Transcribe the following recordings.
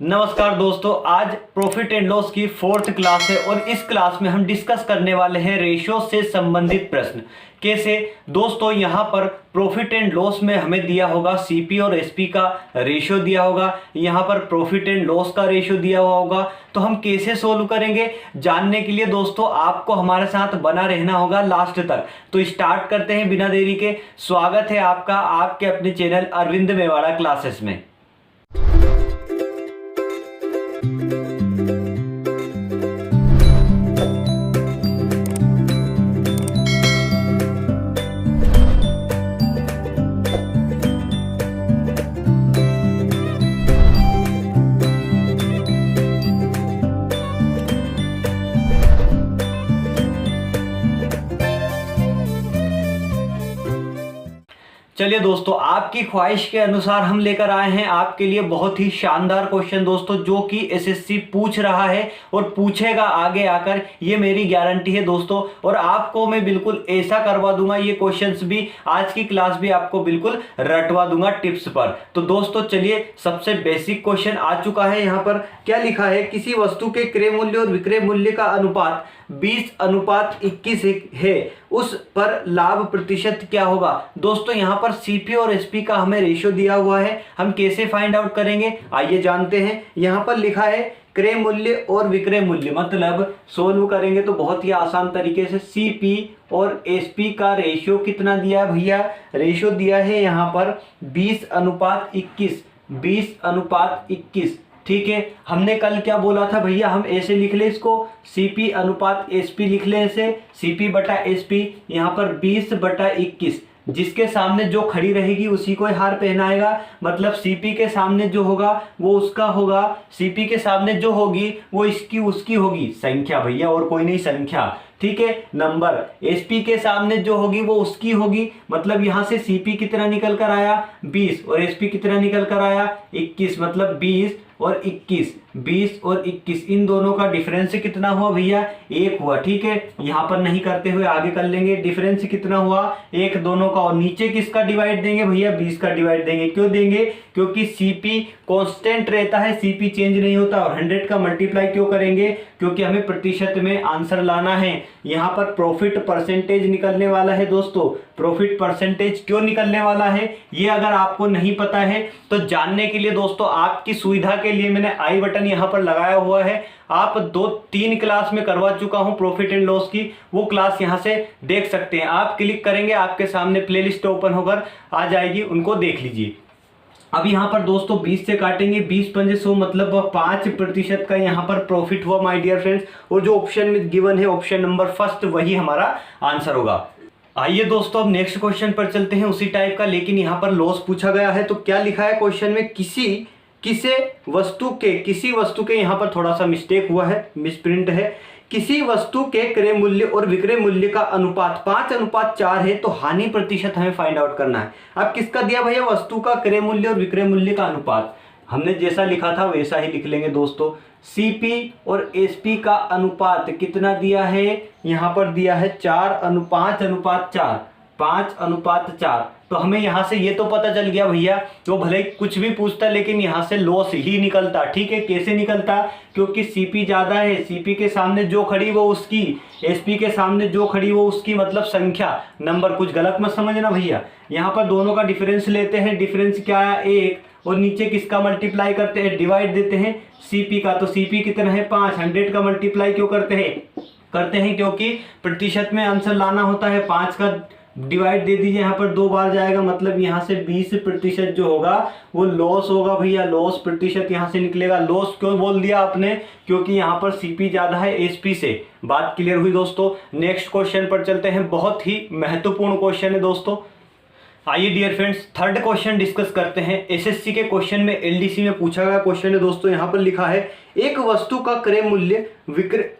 नमस्कार दोस्तों, आज प्रॉफिट एंड लॉस की 4th क्लास है और इस क्लास में हम डिस्कस करने वाले हैं रेशियो से संबंधित प्रश्न। कैसे दोस्तों, यहाँ पर प्रॉफिट एंड लॉस में हमें दिया होगा सीपी और एसपी का रेशियो दिया होगा, यहाँ पर प्रॉफिट एंड लॉस का रेशियो दिया हुआ होगा। तो हम कैसे सोल्व करेंगे जानने के लिए दोस्तों आपको हमारे साथ बना रहना होगा लास्ट तक। तो स्टार्ट करते हैं बिना देरी के। स्वागत है आपका आपके अपने चैनल अरविंद मेवाड़ा क्लासेस में। चलिए दोस्तों, आपकी ख्वाहिश के अनुसार हम लेकर आए हैं आपके लिए बहुत ही शानदार क्वेश्चन दोस्तों, जो कि एसएससी पूछ रहा है और पूछेगा आगे आकर, ये मेरी गारंटी है दोस्तों। और आपको मैं बिल्कुल ऐसा करवा दूंगा, ये क्वेश्चंस भी आज की क्लास भी आपको बिल्कुल रटवा दूंगा टिप्स पर। तो दोस्तों चलिए, सबसे बेसिक क्वेश्चन आ चुका है। यहाँ पर क्या लिखा है, किसी वस्तु के क्रय मूल्य और विक्रय मूल्य का अनुपात 20:21 है, उस पर लाभ प्रतिशत क्या होगा। दोस्तों यहाँ पर सीपी और एसपी का हमें रेशियो दिया हुआ है, हम कैसे फाइंड आउट करेंगे आइए जानते हैं। यहाँ पर लिखा है क्रय मूल्य और विक्रय मूल्य, मतलब सोल्व करेंगे तो बहुत ही आसान तरीके से सीपी और एसपी का रेशियो कितना दिया है भैया, रेशियो दिया है यहाँ पर 20:21, 20:21। ठीक है, हमने कल क्या बोला था भैया, हम ऐसे लिख ले इसको, सीपी अनुपात एसपी लिख ले ऐसे, सीपी बटा एसपी, यहाँ पर 20/21। जिसके सामने जो खड़ी रहेगी उसी को हार पहनाएगा, मतलब सीपी के सामने जो होगा वो उसका होगा, सीपी के सामने जो होगी वो इसकी उसकी होगी, संख्या भैया और कोई नहीं, संख्या। ठीक है, नंबर। एसपी के सामने जो होगी वो उसकी होगी, मतलब यहां से सीपी कितना निकल कर आया 20 और एसपी कितना निकल कर आया 21, मतलब 20 और 21, 20 और 21 इन दोनों का डिफरेंस कितना हुआ भैया, 1 हुआ। ठीक है, यहां पर नहीं करते हुए आगे कर लेंगे, डिफरेंस कितना हुआ 1 दोनों का। और नीचे किसका डिवाइड देंगे भैया, 20 का डिवाइड देंगे। क्यों देंगे, क्योंकि सीपी कांस्टेंट रहता है, सीपी चेंज नहीं होता। और 100 का मल्टीप्लाई क्यों करेंगे, क्योंकि हमें प्रतिशत में आंसर लाना है। यहाँ पर प्रॉफिट परसेंटेज निकलने वाला है दोस्तों, प्रॉफिट परसेंटेज क्यों निकलने वाला है ये अगर आपको नहीं पता है तो जानने के लिए दोस्तों आपकी सुविधा के लिए मैंने आई बटन यहाँ पर लगाया हुआ है। आप 2-3 क्लास में करवा चुका हूं प्रॉफिट एंड लॉस की, वो क्लास यहां से देख सकते हैं। आप क्लिक करेंगे आपके सामने प्लेलिस्ट ओपन होकर आ जाएगी, उनको देख लीजिए। अब यहाँ पर दोस्तों 20 से काटेंगे, 20×5 100, मतलब 5% का यहाँ पर प्रॉफिट हुआ माय डियर फ्रेंड्स। और जो ऑप्शन में गिवन है ऑप्शन नंबर फर्स्ट, वही हमारा आंसर होगा। आइए दोस्तों अब नेक्स्ट क्वेश्चन पर चलते हैं, उसी टाइप का, लेकिन यहाँ पर लॉस पूछा गया है। तो क्या लिखा है क्वेश्चन में, किसी वस्तु के यहाँ पर थोड़ा सा मिस्टेक हुआ है, मिसप्रिंट है। किसी वस्तु के क्रय मूल्य और विक्रय मूल्य का अनुपात 5:4 है, तो हानि प्रतिशत हमें फाइंड आउट करना है। अब किसका दिया भैया, वस्तु का क्रय मूल्य और विक्रय मूल्य का अनुपात। हमने जैसा लिखा था वैसा ही लिख लेंगे दोस्तों। सीपी और एसपी का अनुपात कितना दिया है, यहां पर दिया है 5:4, 5:4। तो हमें यहां से ये तो पता चल गया भैया, तो भले कुछ भी पूछता लेकिन यहां से लॉस ही निकलता। ठीक है, कैसे निकलता, क्योंकि सीपी ज्यादा है, सीपी के सामने जो खड़ी वो उसकी, एसपी के सामने जो खड़ी वो उसकी, मतलब संख्या, नंबर। कुछ गलत मत समझना भैया, यहाँ पर दोनों का डिफरेंस लेते हैं, डिफरेंस क्या है 1, और नीचे किसका मल्टीप्लाई करते हैं, डिवाइड देते हैं सीपी का। तो सीपी कितना है 5, 100 का मल्टीप्लाई क्यों करते हैं, क्योंकि प्रतिशत में आंसर लाना होता है। 5 का डिवाइड दे दीजिए, यहाँ पर 2 बार जाएगा, मतलब यहाँ से 20% जो होगा वो लॉस होगा भैया, लॉस प्रतिशत यहाँ से निकलेगा। लॉस क्यों बोल दिया आपने, क्योंकि यहाँ पर सीपी ज्यादा है एसपी से। बात क्लियर हुई दोस्तों। नेक्स्ट क्वेश्चन पर चलते हैं, बहुत ही महत्वपूर्ण क्वेश्चन है दोस्तों। आइए dear friends, third question discuss करते हैं। एसएससी के क्वेश्चन में, एलडीसी में पूछा गया क्वेश्चन है दोस्तों। यहाँ पर लिखा है एक वस्तु का क्रय मूल्य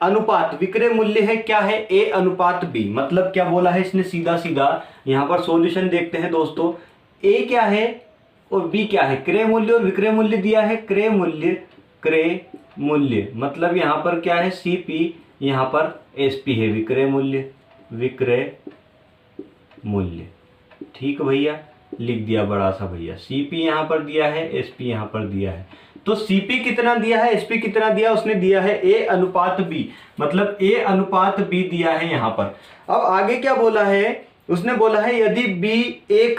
अनुपात विक्रय मूल्य है, क्या है, A/B। मतलब क्या बोला है इसने, सीधा सीधा यहाँ पर सॉल्यूशन देखते हैं दोस्तों। ए क्या है और बी क्या है, क्रय मूल्य और विक्रय मूल्य दिया है। क्रय मूल्य मतलब यहाँ पर क्या है सीपी, यहाँ पर एसपी है विक्रय मूल्य। ठीक भैया, लिख दिया बड़ा सा भैया, सीपी यहाँ पर दिया है, एसपी यहाँ पर दिया है। तो सीपी कितना दिया है, एसपी कितना दिया, उसने दिया है A/B, मतलब A/B दिया है यहां पर। अब आगे क्या बोला है, उसने बोला है यदि BA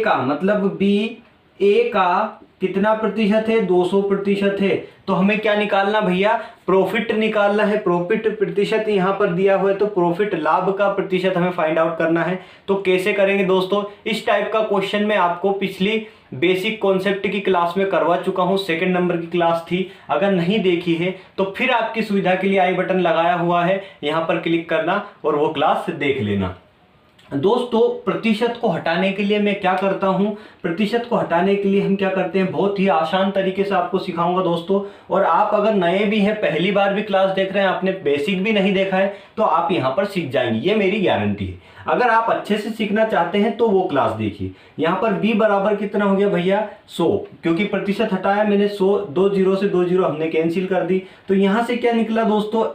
का मतलब BA का कितना प्रतिशत है, 200% है, तो हमें क्या निकालना भैया, प्रॉफिट निकालना है। प्रॉफिट प्रतिशत यहां पर दिया हुआ है, तो प्रॉफिट लाभ का प्रतिशत हमें फाइंड आउट करना है। तो कैसे करेंगे दोस्तों, इस टाइप का क्वेश्चन मैं आपको पिछली बेसिक कॉन्सेप्ट की क्लास में करवा चुका हूं, 2nd नंबर की क्लास थी। अगर नहीं देखी है तो फिर आपकी सुविधा के लिए आई बटन लगाया हुआ है, यहां पर क्लिक करना और वो क्लास देख लेना। दोस्तों प्रतिशत को हटाने के लिए मैं क्या करता हूं, प्रतिशत को हटाने के लिए हम क्या करते हैं, बहुत ही आसान तरीके से आपको सिखाऊंगा दोस्तों। और आप अगर नए भी हैं, पहली बार भी क्लास देख रहे हैं, आपने बेसिक भी नहीं देखा है, तो आप यहां पर सीख जाएंगे, ये मेरी गारंटी है। अगर आप अच्छे से सीखना चाहते हैं तो वो क्लास देखिए। यहां पर b बराबर कितना हो गया भैया, 100, क्योंकि प्रतिशत हटाया मैंने 100, 2 जीरो से 2 जीरो हमने कैंसिल कर दी। तो यहां से क्या निकला दोस्तों,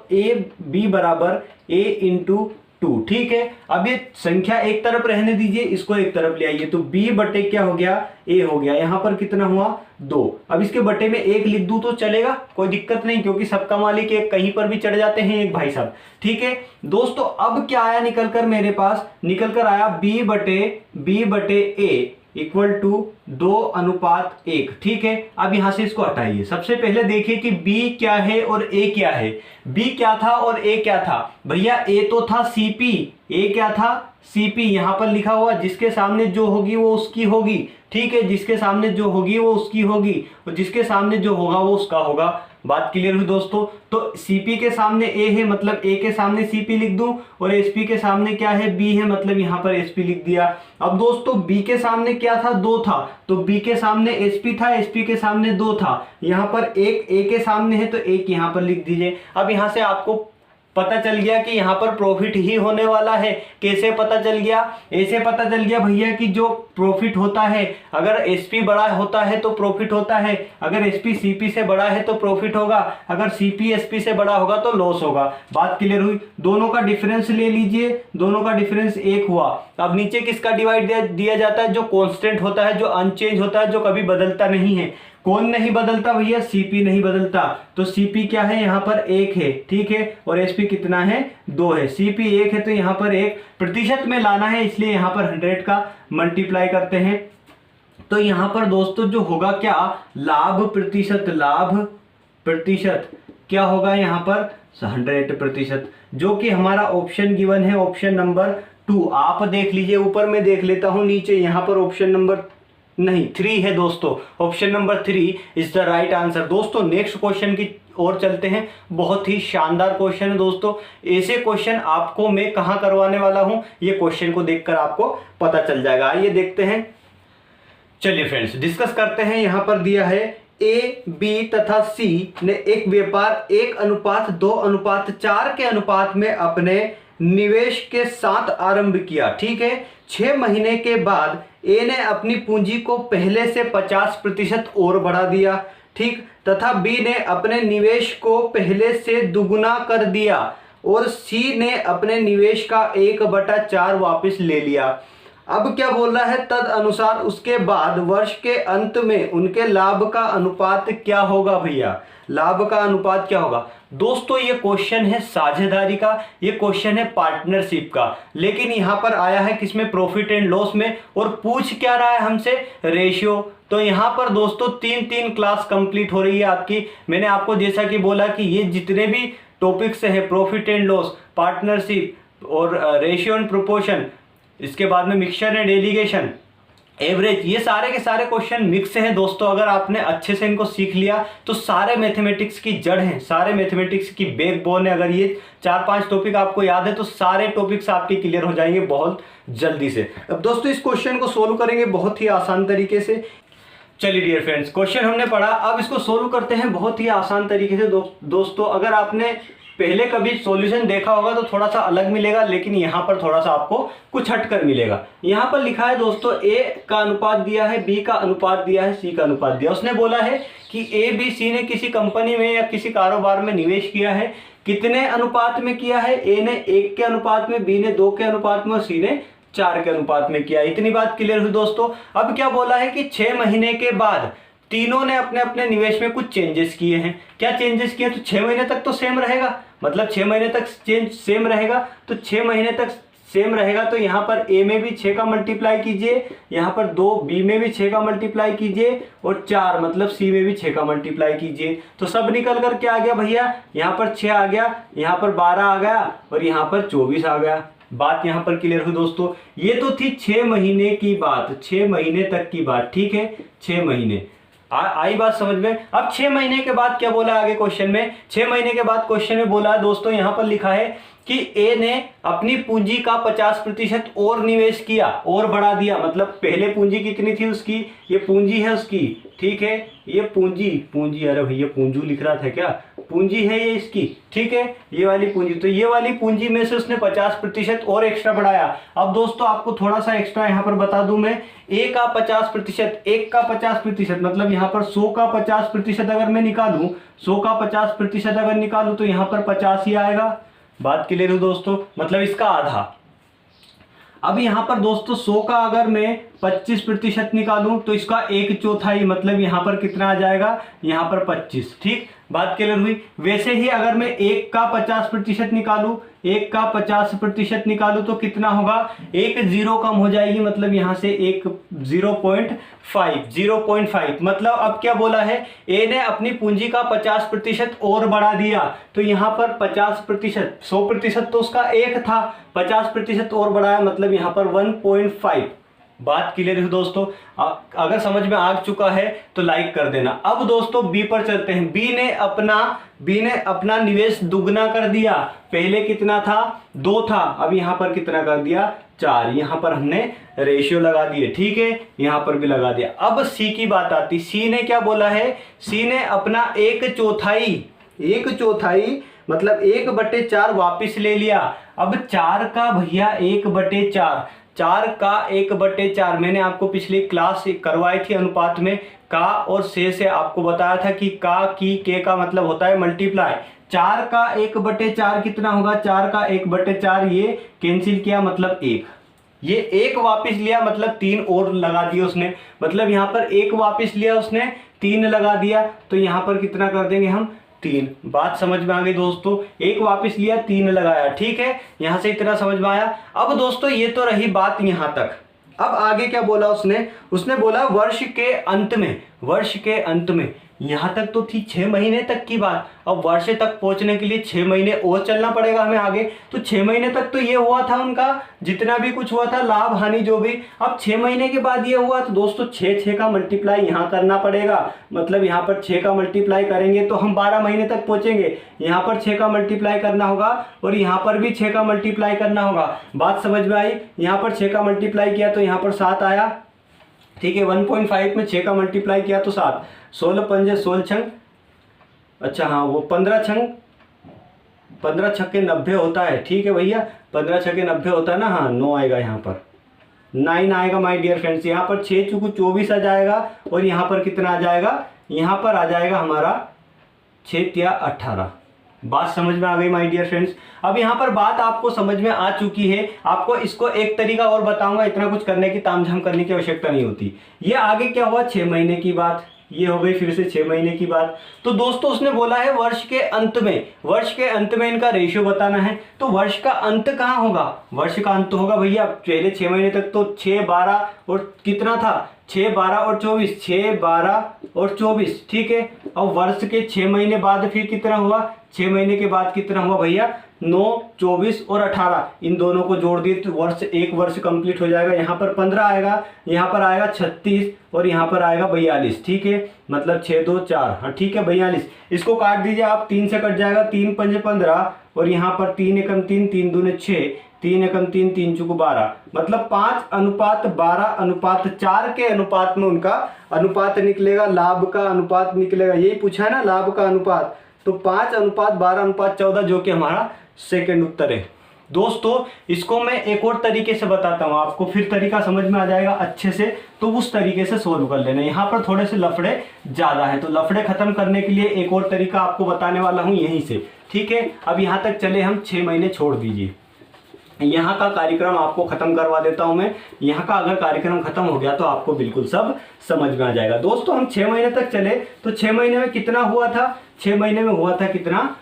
b बराबर a इंटू 2। ठीक है, अब ये संख्या एक तरफ रहने दीजिए, इसको एक तरफ ले आइए, तो b बटे क्या हो गया, a हो गया। यहां पर कितना हुआ, 2। अब इसके बटे में 1 लिख दूं तो चलेगा, कोई दिक्कत नहीं, क्योंकि सबका मालिक एक, कहीं पर भी चढ़ जाते हैं एक भाई साहब। ठीक है दोस्तों, अब क्या आया निकल कर मेरे पास, निकल कर आया b बटे a इक्वल टू 2:1। ठीक है, अब यहां से इसको हटाइए। सबसे पहले देखिए कि b क्या है और a क्या है। b क्या था और a क्या था भैया, a तो था CP, a क्या था CP, यहां पर लिखा हुआ, जिसके सामने जो होगी वो उसकी होगी। ठीक है, जिसके सामने जो होगी वो उसकी होगी, और जिसके सामने जो होगा वो उसका होगा। बात क्लियर हुई दोस्तों। तो CP के सामने A है, मतलब A के सामने CP लिख दूं, और SP के सामने क्या है, B है, मतलब यहां पर SP लिख दिया। अब दोस्तों B के सामने क्या था, 2 था, तो B के सामने SP था, SP के सामने 2 था, यहां पर एक A के सामने है, तो 1 यहां पर लिख दीजिए। अब यहां से आपको पता चल गया कि यहां पर प्रॉफिट ही होने वाला है। कैसे पता चल गया, ऐसे पता चल गया भैया कि जो प्रॉफिट होता है, अगर SP बड़ा होता है तो प्रॉफिट होता है, अगर SP CP से बड़ा है तो प्रॉफिट होगा, अगर CP SP से बड़ा होगा तो लॉस होगा। बात क्लियर हुई। दोनों का डिफरेंस ले लीजिए, दोनों का डिफरेंस 1 हुआ। अब नीचे किसका डिवाइड दिया जाता है, जो कांस्टेंट होता है, जो अनचेंज होता है, जो कभी बदलता नहीं है। कौन नहीं बदलता भैया, CP नहीं बदलता। तो CP क्या है, यहां पर 1 है। ठीक है, और SP कितना है, 2 है। CP 1 है तो यहां पर 1 प्रतिशत में लाना है, इसलिए यहां पर 100 का मल्टीप्लाई करते हैं। तो यहां पर दोस्तों जो होगा क्या, लाभ प्रतिशत क्या होगा यहां पर, 100%, जो कि हमारा ऑप्शन गिवन है, ऑप्शन नंबर 2। आप देख लीजिए, ऊपर में देख लेता हूं, नीचे यहां पर ऑप्शन नंबर 3 है दोस्तों, option number 3 is the right answer. दोस्तों नेक्स्ट क्वेश्चन की ओर चलते हैं। बहुत ही शानदार क्वेश्चन है दोस्तों, ऐसे क्वेश्चन आपको मैं कहां करवाने वाला हूं, ये क्वेश्चन को देखकर आपको पता चल जाएगा। आइए देखते हैं, चलिए फ्रेंड्स डिस्कस करते हैं। यहां पर दिया है A, B तथा C ने एक व्यापार 1:2:4 के अनुपात में अपने निवेश के साथ आरंभ किया। ठीक है, 6 महीने के बाद A ने अपनी पूंजी को पहले से 50% और बढ़ा दिया। ठीक, तथा B ने अपने निवेश को पहले से दुगुना कर दिया, और C ने अपने निवेश का 1/4 वापस ले लिया। अब क्या बोल रहा है, तद अनुसार उसके बाद वर्ष के अंत में उनके लाभ का अनुपात क्या होगा भैया, लाभ का अनुपात क्या होगा। दोस्तों ये क्वेश्चन है साझेदारी का, ये क्वेश्चन है पार्टनरशिप का, लेकिन यहां पर आया है किसमें, प्रॉफिट एंड लॉस में, और पूछ क्या रहा है हमसे, रेशियो। तो यहां पर दोस्तों 3 क्लास कंप्लीट हो रही है आपकी। मैंने आपको जैसा कि बोला कि ये जितने भी टॉपिक्स है, प्रॉफिट एंड लॉस, पार्टनरशिप और रेशियो एंड प्रोपोर्शन, इसके बाद में मिक्सचर एंड डेलीगेशन, एवरेज, ये सारे के सारे क्वेश्चन मिक्स हैं दोस्तों। अगर आपने अच्छे से इनको सीख लिया तो सारे मैथमेटिक्स की जड़ हैं, सारे मैथमेटिक्स की बैकबोन है। अगर ये 4-5 टॉपिक आपको याद है तो सारे टॉपिक्स आपके क्लियर हो जाएंगे बहुत जल्दी से। अब दोस्तों इस क्वेश्चन को सोल्व करेंगे बहुत ही आसान तरीके से। चलिए डियर फ्रेंड्स, क्वेश्चन हमने पढ़ा, अब इसको सोल्व करते हैं बहुत ही आसान तरीके से। दोस्तों अगर आपने पहले कभी सॉल्यूशन देखा होगा तो थोड़ा सा अलग मिलेगा, लेकिन यहाँ पर थोड़ा सा आपको कुछ हटकर मिलेगा। यहाँ पर लिखा है दोस्तों A का अनुपात दिया है, B का अनुपात दिया है, C का अनुपात दिया। उसने बोला है कि A, B, C ने किसी कंपनी में या किसी कारोबार में निवेश किया है, कितने अनुपात में किया है, A ने 1 के अनुपात में, B ने 2 के अनुपात में और C ने 4 के अनुपात में किया। इतनी बात क्लियर हुई दोस्तों। अब क्या बोला है कि 6 महीने के बाद, तीनों ने अपने अपने निवेश में कुछ चेंजेस किए हैं। क्या चेंजेस किए? तो 6 महीने तक तो सेम रहेगा, मतलब 6 महीने तक चेंज सेम रहेगा, तो 6 महीने तक सेम रहेगा। तो यहाँ पर ए में भी 6 का मल्टीप्लाई कीजिए, यहाँ पर 2 बी में भी 6 का मल्टीप्लाई कीजिए, और 4 मतलब सी में भी 6 का मल्टीप्लाई कीजिए। तो सब निकल कर क्या आ गया भैया? यहाँ पर 6 आ गया, यहाँ पर 12 आ गया, और यहाँ पर 24 आ गया। बात यहाँ पर क्लियर हुई दोस्तों। ये तो थी 6 महीने की बात, 6 महीने तक की बात, ठीक है। 6 महीने आई बात समझ में। अब 6 महीने के बाद क्या बोला आगे क्वेश्चन में? 6 महीने के बाद क्वेश्चन में बोला है दोस्तों, यहाँ पर लिखा है कि ए ने अपनी पूंजी का 50% और निवेश किया और बढ़ा दिया। मतलब पहले पूंजी कितनी थी उसकी? ये पूंजी है उसकी, ठीक है। ये पूंजी अरे भैया पूंजू लिख रहा था क्या? पूंजी है ये इसकी, ठीक है, ये वाली पूंजी। तो ये वाली पूंजी में से उसने 50% और एक्स्ट्रा बढ़ाया। अब दोस्तों आपको थोड़ा सा एक्स्ट्रा यहाँ पर बता दूं मैं, ए का 50%, एक का 50%, मतलब यहाँ पर 100 का 50% अगर मैं निकालूं, 100 का 50% अगर निकालूं तो यहाँ पर 50 ही आएगा। बात क्लियर हो दोस्तों? मतलब इसका आधा। अब यहाँ पर दोस्तों 100 का अगर मैं 25% निकालूं तो इसका 1/4, मतलब यहाँ पर कितना आ जाएगा? यहाँ पर 25, ठीक। बात क्लियर हुई? वैसे ही अगर मैं 1 का 50% निकालूं, 1 का 50% निकालूं तो कितना होगा? एक 0 कम हो जाएगी, मतलब यहाँ से एक 0.5, मतलब अब क्या बोला है? ए ने अपनी पूंजी का 50% और बढ़ा दिया। तो यहाँ पर 50%, 100% तो उसका 1 था, 50% और बढ़ाया, मतलब यहाँ पर 1.5। बात क्लियर है दोस्तों? अगर समझ में आ चुका है तो लाइक कर देना। अब दोस्तों बी पर चलते हैं। बी ने अपना निवेश दुगना कर दिया। पहले कितना था? 2 था, अब यहाँ पर कितना कर दिया? 4। यहाँ पर हमने रेशियो लगा दिए, ठीक है, यहाँ पर भी लगा दिया। अब सी की बात आती। सी ने क्या बोला है? सी ने अपना 1/4 मतलब 1/4 वापिस ले लिया। अब 4 का भैया 1/4, 4 का 1/4 मैंने आपको पिछली क्लास करवाई थी अनुपात में। का और से आपको बताया था कि का की के का मतलब होता है मल्टीप्लाई। 4 का 1/4 कितना होगा? 4 का 1/4 ये कैंसिल किया, मतलब 1। ये 1 वापिस लिया, मतलब 3 और लगा दिया उसने। मतलब यहाँ पर 1 वापिस लिया उसने, 3 लगा दिया, तो यहाँ पर कितना कर देंगे हम? 3। बात समझ में आ गई दोस्तों? 1 वापिस लिया, 3 लगाया, ठीक है। यहां से इतना समझ में आया। अब दोस्तों ये तो रही बात यहां तक। अब आगे क्या बोला उसने बोला वर्ष के अंत में, यहां तक तो थी 6 महीने तक की बात। अब वर्ष तक पहुंचने के लिए 6 महीने और चलना पड़ेगा हमें आगे। तो 6 महीने तक तो ये हुआ था उनका, जितना भी कुछ हुआ था, लाभ हानि जो भी। अब 6 महीने के बाद ये हुआ, तो दोस्तों 6 का मल्टीप्लाई यहाँ करना पड़ेगा। मतलब यहाँ पर 6 का मल्टीप्लाई करेंगे तो हम 12 महीने तक पहुंचेंगे। यहाँ पर 6 का मल्टीप्लाई करना होगा, और यहाँ पर भी 6 का मल्टीप्लाई करना होगा। बात समझ में आई? यहाँ पर 6 का मल्टीप्लाई किया तो यहाँ पर 7 आया, ठीक है। 1.5 में 6 का मल्टीप्लाई किया तो 7, 16 पंजे 16 छंग, अच्छा हाँ वो 15 छक्के 90 होता है, ठीक है भैया, 15 छक्के 90 होता है ना। हाँ 9 आएगा, यहाँ पर 9 आएगा माय डियर फ्रेंड्स। यहाँ पर 6 चुकू 24 आ जाएगा, और यहाँ पर कितना आ जाएगा? यहाँ पर आ जाएगा हमारा 6 या 18। बात समझ में आ गई माय डियर फ्रेंड्स? अब यहाँ पर बात आपको समझ में आ चुकी है। आपको इसको एक तरीका और बताऊंगा, इतना कुछ करने की तामझाम करने की आवश्यकता नहीं होती। ये आगे क्या हुआ? 6 महीने की बात, ये हो गई फिर से 6 महीने की बात। तो दोस्तों उसने बोला है वर्ष के अंत में इनका रेशियो बताना है। तो वर्ष का अंत कहाँ होगा? वर्ष का अंत होगा भैया, पहले 6 महीने तक तो 6, 12 और कितना था? 6, 12 और 24, 6, 12 और 24, ठीक है। अब वर्ष के 6 महीने बाद फिर कितना हुआ? 6 महीने के बाद कितना हुआ भैया? 9, 24 और 18, इन दोनों को जोड़ दिए तो एक वर्ष कंप्लीट हो जाएगा। यहाँ पर 15 आएगा, यहाँ पर आएगा 36, और यहाँ पर आएगा 42, ठीक है। मतलब 6, 2, 4, हाँ ठीक है 42। इसको काट दीजिए आप, 3 से कट जाएगा, 3 पंजे 15, और यहाँ पर 3 एकम 3, 3 दूने 6, 3 एकम 3, 3 चुको 12, मतलब 5:12:4 के अनुपात में उनका अनुपात निकलेगा, लाभ का अनुपात निकलेगा। यही पूछा है ना, लाभ का अनुपात। तो 5:12:14 जो कि हमारा सेकंड उत्तर है। दोस्तों इसको मैं एक और तरीके से बताता हूं आपको, फिर तरीका समझ में आ जाएगा अच्छे से, तो उस तरीके से सोल्व कर लेना। यहाँ पर थोड़े से लफड़े ज्यादा हैं, तो लफड़े खत्म करने के लिए एक और तरीका आपको बताने वाला हूं यहीं से, ठीक है। अब यहाँ तक चले हम, 6 महीने छोड़ दीजिए। यहाँ का कार्यक्रम आपको खत्म करवा देता हूं मैं। यहाँ का अगर कार्यक्रम खत्म हो गया तो आपको बिल्कुल सब समझ में आ जाएगा। दोस्तों हम 6 महीने तक चले तो 6 महीने में कितना हुआ था, 6 महीने में हुआ था कितना,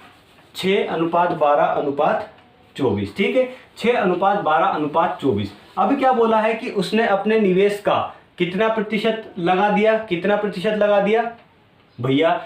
6:12:24। ठीक है, 6:12:24। अब क्या बोला है कि उसने अपने निवेश का कितना प्रतिशत लगा दिया, कितना प्रतिशत लगा दिया भैया,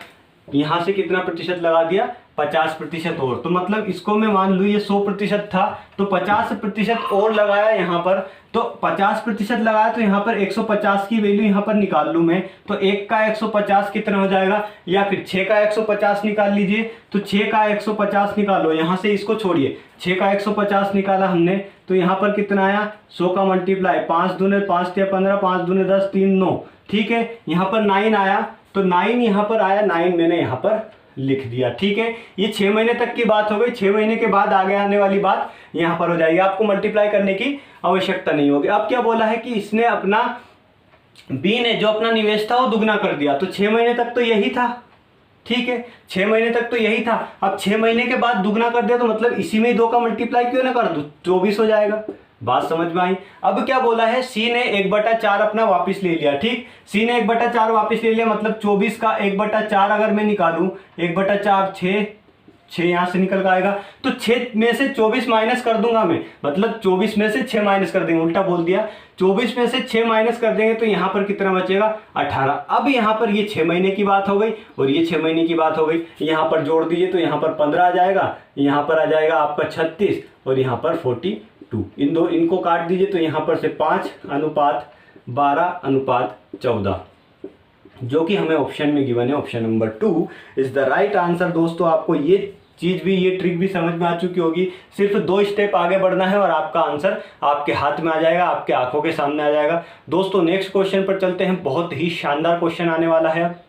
यहां से कितना प्रतिशत लगा दिया, 50% और। तो मतलब इसको मैं मान लूँ ये 100% था तो 50% और लगाया यहाँ पर, तो 50% लगाया तो यहाँ पर 150 की वैल्यू यहाँ पर निकाल लूँ मैं, तो 1 का 150 कितना हो जाएगा, या फिर 6 का 150 निकाल लीजिए, तो 6 का 150 निकालो, यहाँ से इसको छोड़िए, 6 का 150 निकाला हमने तो यहाँ पर कितना आया, 100 का मल्टीप्लाई 5 दूने 5 या 15, 5 दूने 10, 3 9। ठीक है, यहाँ पर 9 आया तो 9 यहाँ पर आया, 9 मैंने यहाँ पर लिख दिया। ठीक है, ये 6 महीने तक की बात हो गई। 6 महीने के बाद आगे आने वाली बात यहाँ पर हो जाएगी, आपको मल्टीप्लाई करने की आवश्यकता नहीं होगी। अब क्या बोला है कि इसने अपना, बी ने जो अपना निवेश था वो दुगना कर दिया, तो 6 महीने तक तो यही था। ठीक है, 6 महीने तक तो यही था। अब 6 महीने के बाद दुगना कर दिया तो मतलब इसी में 2 का मल्टीप्लाई क्यों ना कर दूं, 24 हो जाएगा। बात समझ में आई। अब क्या बोला है, सी ने 1/4 अपना वापस ले लिया। ठीक, सी ने 1/4 वापस ले लिया, मतलब 24 का 1/4 अगर मैं निकालूं, 1/4 6 यहां से निकल आएगा, तो 6 में से 24 माइनस कर दूंगा मैं, मतलब 24 में से 6 माइनस कर देंगे, उल्टा बोल दिया, 24 में से 6 माइनस कर देंगे तो यहाँ पर कितना बचेगा, 18। अब यहाँ पर ये 6 महीने की बात हो गई और ये 6 महीने की बात हो गई, यहाँ पर जोड़ दीजिए तो यहाँ पर 15 आ जाएगा, यहाँ पर आ जाएगा आपका 36 और यहाँ पर 42। इनको काट दीजिए तो यहाँ पर से 5:12:14, जो कि हमें ऑप्शन में गिवन है, option number 2 is the right answer. दोस्तों आपको ये चीज भी, ये ट्रिक भी समझ में आ चुकी होगी। सिर्फ 2 स्टेप आगे बढ़ना है और आपका आंसर आपके हाथ में आ जाएगा, आपके आंखों के सामने आ जाएगा। दोस्तों नेक्स्ट क्वेश्चन पर चलते हैं, बहुत ही शानदार क्वेश्चन आने वाला है।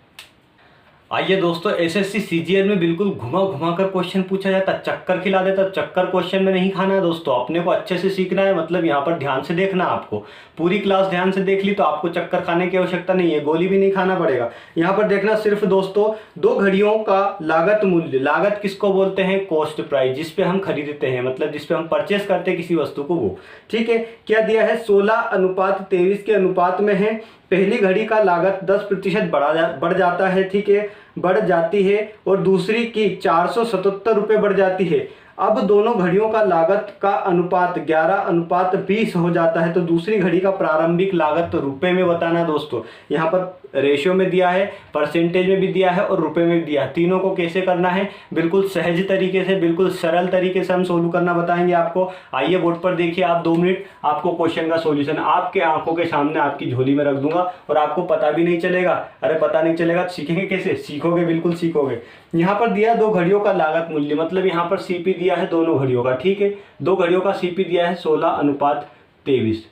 आइए दोस्तों, एसएससी सीजीएल में बिल्कुल घुमा घुमा कर क्वेश्चन पूछा जाता, चक्कर खिला देता। चक्कर क्वेश्चन में नहीं खाना है दोस्तों, अपने को अच्छे से सीखना है, मतलब यहाँ पर ध्यान से देखना आपको। पूरी क्लास ध्यान से देख ली तो आपको चक्कर खाने की आवश्यकता नहीं है, गोली भी नहीं खाना पड़ेगा। यहाँ पर देखना सिर्फ दोस्तों, 2 घड़ियों का लागत मूल्य, लागत किसको बोलते हैं, कॉस्ट प्राइस, जिसपे हम खरीदते हैं, मतलब जिसपे हम परचेस करते हैं किसी वस्तु को, वो। ठीक है, क्या दिया है, 16:23 के अनुपात में है। पहली घड़ी का लागत 10% बढ़ जाता है। ठीक है, बढ़ जाती है, और दूसरी की 477 रुपये बढ़ जाती है। अब दोनों घड़ियों का लागत का अनुपात 11:20 हो जाता है, तो दूसरी घड़ी का प्रारंभिक लागत रुपए में बताना दोस्तों। यहाँ पर रेशियो में दिया है, परसेंटेज में भी दिया है और रुपए में भी दिया है। तीनों को कैसे करना है, बिल्कुल सहज तरीके से, बिल्कुल सरल तरीके से हम सोल्व करना बताएंगे आपको। आइए बोर्ड पर देखिए आप, 2 मिनट आपको क्वेश्चन का सॉल्यूशन आपके आंखों के सामने आपकी झोली में रख दूंगा और आपको पता भी नहीं चलेगा। अरे पता नहीं चलेगा, सीखेंगे कैसे, सीखोगे, बिल्कुल सीखोगे। यहाँ पर दिया 2 घड़ियों का लागत मूल्य, मतलब यहाँ पर सीपी दिया है दोनों घड़ियों का। ठीक है, 2 घड़ियों का सीपी दिया है 16:23।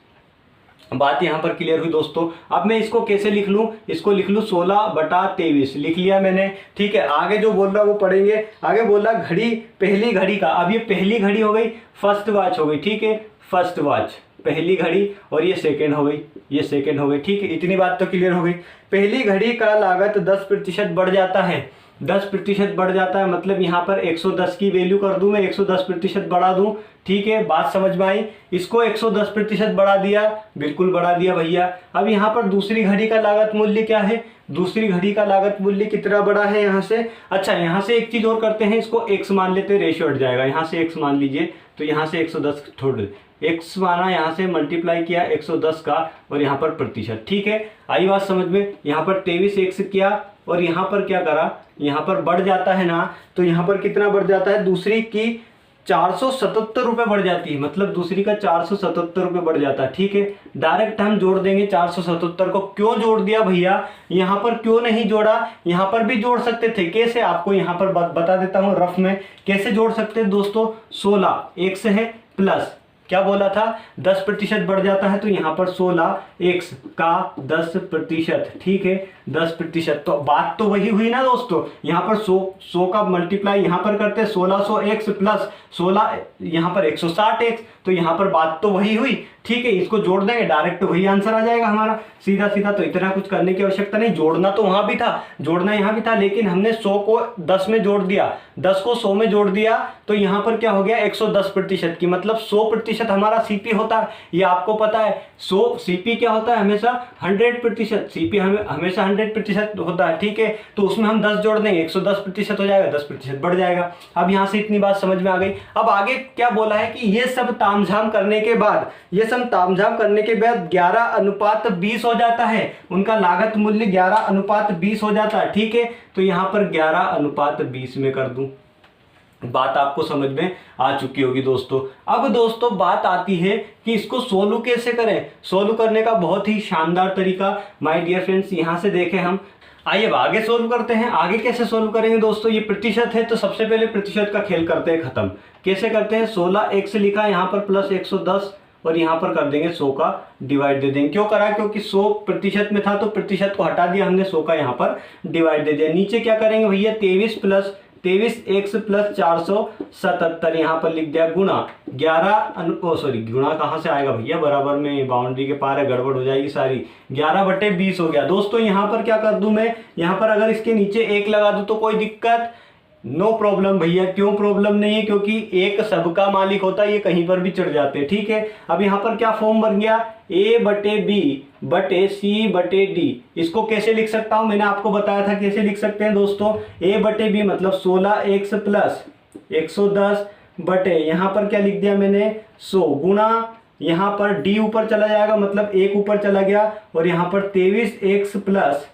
बात यहाँ पर क्लियर हुई दोस्तों। अब मैं इसको कैसे लिख लूँ, इसको लिख लूँ 16/23, लिख लिया मैंने। ठीक है, आगे जो बोल रहा वो पढ़ेंगे। आगे बोला घड़ी, पहली घड़ी का, अब ये पहली घड़ी हो गई, फर्स्ट वॉच हो गई। ठीक है, फर्स्ट वॉच पहली घड़ी, और ये सेकेंड हो गई, ये सेकेंड हो गई। ठीक है, इतनी बात तो क्लियर हो गई। पहली घड़ी का लागत 10% बढ़ जाता है, 10% बढ़ जाता है, मतलब यहाँ पर 110 की वैल्यू कर दूं मैं, 110% बढ़ा दूं। ठीक है, बात समझ में आई। इसको 110% बढ़ा दिया, बिल्कुल बढ़ा दिया भैया। अब यहाँ पर दूसरी घड़ी का लागत मूल्य क्या है, दूसरी घड़ी का लागत मूल्य कितना बड़ा है यहाँ से। अच्छा, यहाँ से एक चीज और करते हैं, इसको x मान लेते हैं, रेशियो हट जाएगा। यहाँ से x मान लीजिए, तो यहाँ से 110 छोड़ x माना, यहाँ से मल्टीप्लाई किया 110 का, और यहाँ पर प्रतिशत। ठीक है, आई बात समझ में। यहाँ पर 23x किया और यहाँ पर क्या करा, यहाँ पर बढ़ जाता है ना, तो यहाँ पर कितना बढ़ जाता है, दूसरी की 477 रुपये बढ़ जाती है, मतलब दूसरी का 477 रुपये बढ़ जाता है। ठीक है, डायरेक्ट हम जोड़ देंगे 477 को। क्यों जोड़ दिया भैया, यहाँ पर क्यों नहीं जोड़ा, यहाँ पर भी जोड़ सकते थे। कैसे, आपको यहाँ पर बता देता हूँ रफ में कैसे जोड़ सकते हैं दोस्तों। 16 x है, प्लस क्या बोला था, 10% बढ़ जाता है, तो यहाँ पर 16x का 10%। ठीक है, 10%, तो बात तो वही हुई ना दोस्तों। यहाँ पर 100 का मल्टीप्लाई यहाँ पर करते हैं, 1600x प्लस 16, यहाँ पर 160x, तो यहाँ पर बात तो वही हुई। ठीक है, इसको जोड़ देंगे, डायरेक्ट वही आंसर आ जाएगा हमारा, सीधा सीधा। तो इतना कुछ करने की आवश्यकता नहीं, जोड़ना तो वहां भी था, जोड़ना यहाँ भी था, लेकिन हमने 100 को 10 में जोड़ दिया, 10 को 100 में जोड़ दिया, तो यहाँ पर क्या हो गया, 110% की, मतलब 100% 100% हमारा सीपी होता है, ये आपको पता है। सो सीपी क्या होता है, हमेशा 100%, सीपी हमेशा 100% होता है, ठीक है। तो उसमें हम 10 जोड़ देंगे, 110% हो जाएगा, 10% बढ़ जाएगा। अब यहाँ से इतनी बात समझ में आ गई। अब आगे क्या बोला है कि ये सब तामझाम करने के बाद, 11:20 हो जाता है, उनका लागत मूल्य 11:20 हो जाता है, ठीक है। तो यहाँ पर 11:20 में कर दूं। बात आपको समझ में आ चुकी होगी दोस्तों। अब दोस्तों बात आती है कि इसको सोल्व कैसे करें। सोल्व करने का बहुत ही शानदार तरीका माय डियर फ्रेंड्स यहाँ से देखें हम। आइए अब आगे सोल्व करते हैं। आगे कैसे सोल्व करेंगे दोस्तों, ये प्रतिशत है तो सबसे पहले प्रतिशत का खेल करते हैं खत्म। कैसे करते हैं, 16x लिखा है यहाँ पर प्लस 110 और यहाँ पर कर देंगे 100 का डिवाइड दे देंगे। क्यों करा, क्योंकि 100% में था तो प्रतिशत को हटा दिया हमने, 100 का यहाँ पर डिवाइड दे दिया। नीचे क्या करेंगे भैया, 23x प्लस 477 यहाँ पर लिख दिया गुणा 11 सॉरी गुणा कहाँ से आएगा भैया, बराबर में बाउंड्री के पार है, गड़बड़ हो जाएगी सारी। 11/20 हो गया दोस्तों। यहाँ पर क्या कर दूं मैं, यहाँ पर अगर इसके नीचे 1 लगा दूं तो कोई दिक्कत, नो प्रॉब्लम भैया। क्यों प्रॉब्लम नहीं है, क्योंकि एक सबका मालिक होता है, ये कहीं पर भी चढ़ जाते हैं, ठीक है। अब यहाँ पर क्या फॉर्म बन गया, A/B/C/D। इसको कैसे लिख सकता हूं, मैंने आपको बताया था कैसे लिख सकते हैं दोस्तों। A/B मतलब 16x प्लस 110 बटे यहाँ पर क्या लिख दिया मैंने 100 गुणा, यहाँ पर D ऊपर चला जाएगा मतलब 1 ऊपर चला गया, और यहाँ पर 23x प्लस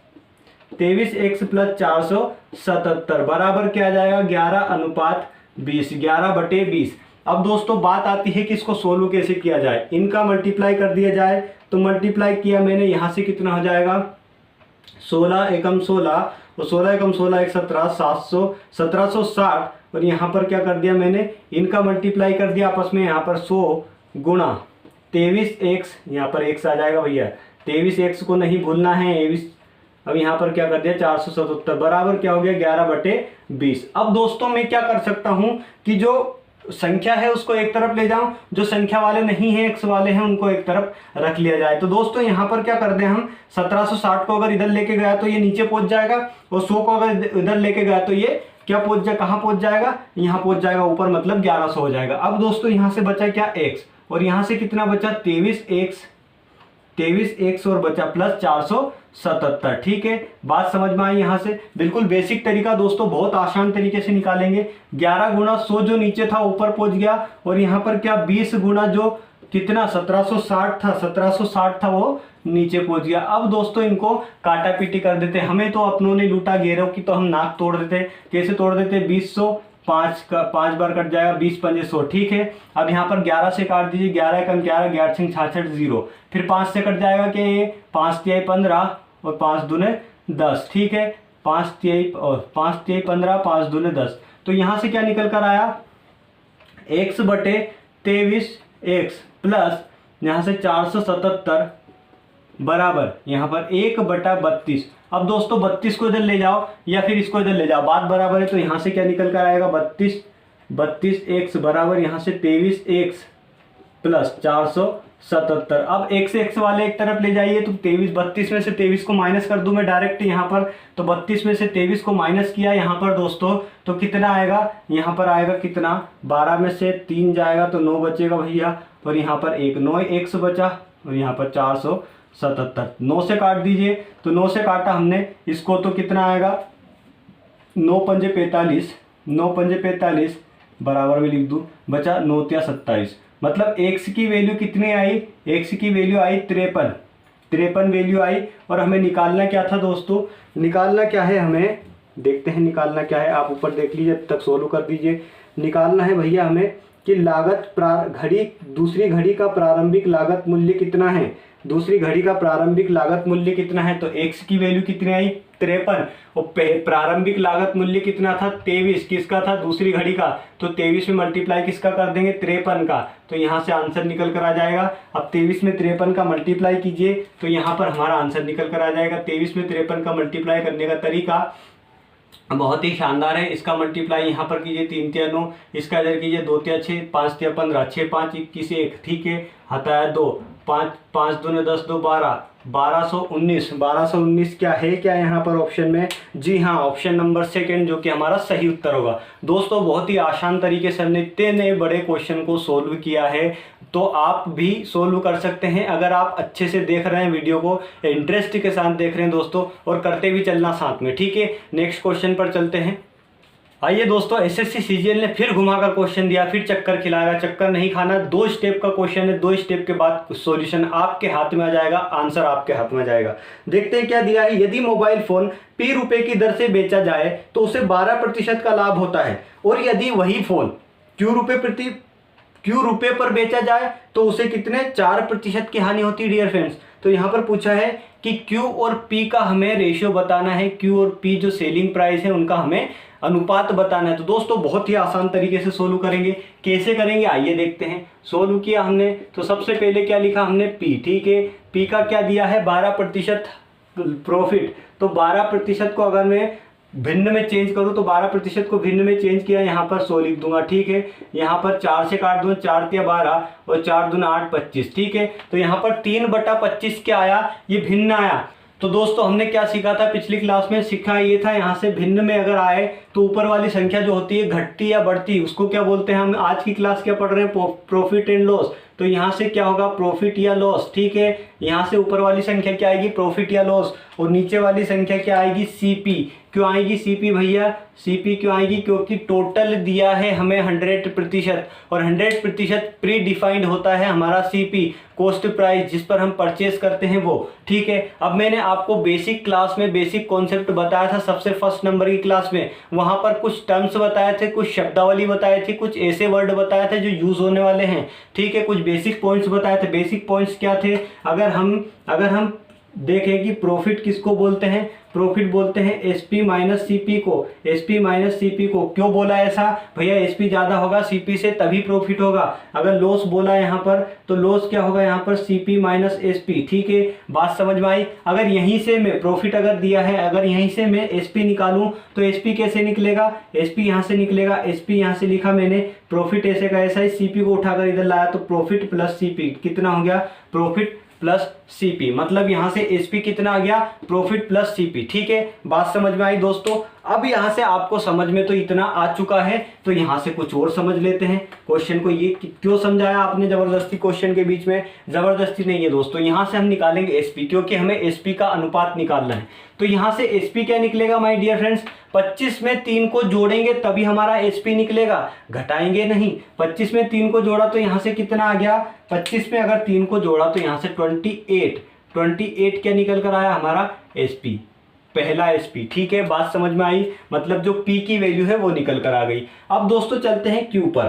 477 बराबर क्या आ जाएगा 11:20, 11/20। अब दोस्तों बात आती है कि इसको सोल्व कैसे किया जाए। इनका मल्टीप्लाई कर दिया जाए, तो मल्टीप्लाई किया मैंने, यहाँ से कितना हो जाएगा 16 एकम 16 और 16 एकम 16 एक 17, 1760 और यहाँ पर क्या कर दिया मैंने, इनका मल्टीप्लाई कर दिया आपस में, यहाँ पर 100 गुणा 23x, यहाँ पर x आ जाएगा भैया, 23x को नहीं भूलना है। अब यहाँ पर क्या कर दिया 477 बराबर क्या हो गया 11/20। अब दोस्तों मैं क्या कर सकता हूँ कि जो संख्या है उसको एक तरफ ले जाऊं, जो संख्या वाले नहीं है x वाले हैं उनको एक तरफ रख लिया जाए। तो दोस्तों यहाँ पर क्या कर दें हम, 1760 को अगर इधर लेके गया तो ये नीचे पहुंच जाएगा, और 100 को अगर इधर लेके गया तो ये क्या पहुंच जाए, कहाँ पहुंच जाएगा, यहाँ पहुंच जाएगा ऊपर, मतलब 1100 हो जाएगा। अब दोस्तों यहाँ से बचा क्या x, और यहाँ से कितना बचा 23x और बचा प्लस 477, ठीक है। बात समझ में आई यहाँ से, बिल्कुल बेसिक तरीका दोस्तों, बहुत आसान तरीके से निकालेंगे। 11 गुणा 100 जो नीचे था ऊपर पहुंच गया, और यहाँ पर क्या 20 गुणा जो कितना 1760 था वो नीचे पहुंच गया। अब दोस्तों इनको काटा पीटी कर देते, हमें तो अपनों ने लूटा गैरों की, तो हम नाक तोड़ देते। कैसे तोड़ देते, 20 5 बार कट जाएगा, 20 100, ठीक है। अब यहाँ पर 11 से काट दीजिए, 11 एकम 11, 11 छंग 66 0, फिर 5 से कट जाएगा कि 5 तिहाई 15 और 5 दूने 10, ठीक है। 5 तिहाई 15, 5 दूने 10, तो यहाँ से क्या निकल कर आया x/23x प्लस यहाँ से 477 बराबर यहाँ पर 1/32। अब दोस्तों 32 को इधर ले जाओ या फिर इसको इधर ले जाओ, बात बराबर है, तो यहाँ से क्या निकल कर आएगा 32x बराबर यहाँ से 23x प्लस 477। अब x वाले एक तरफ ले जाइए, तो 32 में से 23 को माइनस कर दूं मैं डायरेक्ट यहाँ पर, तो 32 में से 23 को माइनस किया यहाँ पर दोस्तों, तो कितना आएगा, यहाँ पर आएगा कितना, 12 में से 3 जाएगा तो 9 बचेगा भैया, और यहाँ पर 9x बचा, और यहाँ पर 477। 9 से काट दीजिए, तो 9 से काटा हमने इसको, तो कितना आएगा 9 पंजे 45 बराबर में लिख दूं, बचा 9 तिया 27, मतलब x की वैल्यू कितनी आई, x की वैल्यू आई 53 वैल्यू आई। और हमें निकालना क्या था दोस्तों, निकालना क्या है, हमें देखते हैं निकालना क्या है, आप ऊपर देख लीजिए, अब तक सोल्व कर दीजिए। निकालना है भैया हमें कि लागत दूसरी घड़ी का प्रारंभिक लागत मूल्य कितना है, दूसरी घड़ी का प्रारंभिक लागत मूल्य कितना है, तो x की वैल्यू कितनी आई 53, और प्रारंभिक लागत मूल्य कितना था 23, किसका था दूसरी घड़ी का, तो 23 में मल्टीप्लाई किसका कर देंगे 53 का, तो यहाँ से आंसर निकल कर आ जाएगा। अब 23 में 53 का मल्टीप्लाई कीजिए, तो यहाँ पर हमारा आंसर निकल कर आ जाएगा। 23 में 53 का मल्टीप्लाई करने का तरीका बहुत ही शानदार है। इसका मल्टीप्लाई यहाँ पर कीजिए, 3 तिया 9, इसका इधर कीजिए 2 तिया 6, 5 तिया 15, 6 5 21 1, ठीक है, आता है 2, 5 दूने 10, 2 12, 1219 क्या है क्या यहाँ पर ऑप्शन में? जी हाँ, ऑप्शन नंबर सेकंड जो कि हमारा सही उत्तर होगा। दोस्तों बहुत ही आसान तरीके से हमने इतने नए बड़े क्वेश्चन को सोल्व किया है, तो आप भी सोल्व कर सकते हैं अगर आप अच्छे से देख रहे हैं वीडियो को, इंटरेस्ट के साथ देख रहे हैं दोस्तों, और करते भी चलना साथ में, ठीक है। नेक्स्ट क्वेश्चन पर चलते हैं। आइए दोस्तों, एसएससी सीजीएल ने फिर घुमाकर क्वेश्चन दिया, फिर चक्कर खिलाएगा। चक्कर नहीं खाना, 2 स्टेप का क्वेश्चन है, 2 स्टेप के बाद सॉल्यूशन आपके हाथ में आ जाएगा, आंसर आपके हाथ में आ जाएगा। देखते हैं क्या दिया है। यदि मोबाइल फोन P रुपए की दर से बेचा जाए तो उसे 12% का लाभ होता है, और यदि वही फोन Q रुपए पर बेचा जाए तो उसे कितने 4% की हानि होती है डियर फ्रेंड्स। तो यहाँ पर पूछा है कि Q और P का हमें रेशियो बताना है, Q और P जो सेलिंग प्राइस है उनका हमें अनुपात बताना है। तो दोस्तों बहुत ही आसान तरीके से सोल्व करेंगे। कैसे करेंगे आइए देखते हैं। सोल्व किया हमने तो सबसे पहले क्या लिखा हमने P, ठीक है। P का क्या दिया है 12% प्रॉफिट, तो 12% को अगर मैं भिन्न में चेंज करूँ तो 12% को भिन्न में चेंज किया, यहाँ पर 100 लिख दूंगा, ठीक है। यहाँ पर 4 से काट दूँ, 4 तिया 12 और 4 दूना 8 25, ठीक है। तो यहाँ पर 3/25 क्या आया, ये भिन्न आया। तो दोस्तों हमने क्या सीखा था पिछली क्लास में, सीखा ये था यहाँ से भिन्न में अगर आए तो ऊपर वाली संख्या जो होती है घटती या बढ़ती, उसको क्या बोलते हैं हम। आज की क्लास क्या पढ़ रहे हैं, प्रॉफिट एंड लॉस। तो यहाँ से क्या होगा प्रॉफिट या लॉस, ठीक है। यहाँ से ऊपर वाली संख्या क्या आएगी प्रॉफिट या लॉस, और नीचे वाली संख्या क्या आएगी सीपी। क्यों आएगी सीपी भैया, सीपी क्यों आएगी, क्योंकि टोटल दिया है हमें 100%, और 100% प्री डिफाइंड होता है हमारा सीपी, कॉस्ट प्राइस, जिस पर हम परचेस करते हैं वो, ठीक है। अब मैंने आपको बेसिक क्लास में बेसिक कॉन्सेप्ट बताया था सबसे फर्स्ट नंबर की क्लास में, वहां पर कुछ टर्म्स बताए थे, कुछ शब्दावली बताए थे, कुछ ऐसे वर्ड बताए थे जो यूज होने वाले हैं, ठीक है। कुछ बेसिक पॉइंट्स बताए थे। बेसिक पॉइंट्स क्या थे, अगर हम देखें कि प्रॉफिट किसको बोलते हैं, प्रॉफिट बोलते हैं एसपी माइनस सीपी को। एसपी माइनस सीपी को क्यों बोला ऐसा भैया, एसपी ज्यादा होगा सीपी से तभी प्रॉफिट होगा। अगर लॉस बोला यहाँ पर तो लॉस क्या होगा यहाँ पर सीपी माइनस एसपी, ठीक है। बात समझ में आई। अगर यहीं से मैं प्रॉफिट अगर दिया है, अगर यहीं से मैं एसपी निकालूं तो एसपी कैसे निकलेगा, एसपी यहाँ से निकलेगा, एसपी यहाँ से लिखा मैंने, प्रॉफिट ऐसे का ऐसा ही, सीपी को उठाकर इधर लाया तो प्रॉफिट प्लस सीपी कितना हो गया, प्रॉफिट प्लस सीपी, मतलब यहां से एसपी कितना आ गया प्रॉफिट प्लस सीपी, ठीक है। बात समझ में आई दोस्तों। अब यहां से आपको समझ में तो इतना आ चुका है, तो यहां से कुछ और समझ लेते हैं क्वेश्चन को। ये क्यों समझाया आपने जबरदस्ती क्वेश्चन के बीच में, जबरदस्ती नहीं है दोस्तों। यहां से हम निकालेंगे एसपी, क्योंकि हमें एसपी का अनुपात निकालना है। तो यहां से एसपी क्या निकलेगा माय डियर फ्रेंड्स, 25 में 3 को जोड़ेंगे तभी हमारा एसपी निकलेगा, घटाएंगे नहीं। 25 में 3 को जोड़ा तो यहां से कितना आ गया, 25 में अगर 3 को जोड़ा तो यहां से 28 क्या निकल कर आया हमारा एसपी, पहला एसपी, ठीक है। बात समझ में आई, मतलब जो पी की वैल्यू है वो निकल कर आ गई। अब दोस्तों चलते हैं क्यू पर।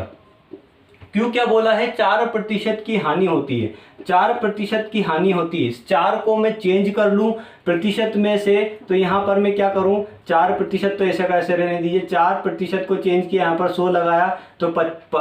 क्यू क्या बोला है 4% की हानि होती है, 4% की हानि होती है। इस 4 को मैं चेंज कर लूं प्रतिशत में से, तो यहाँ पर मैं क्या करूं 4% तो ऐसा कैसे रहने दीजिए, 4% को चेंज किया, यहाँ पर 100 लगाया तो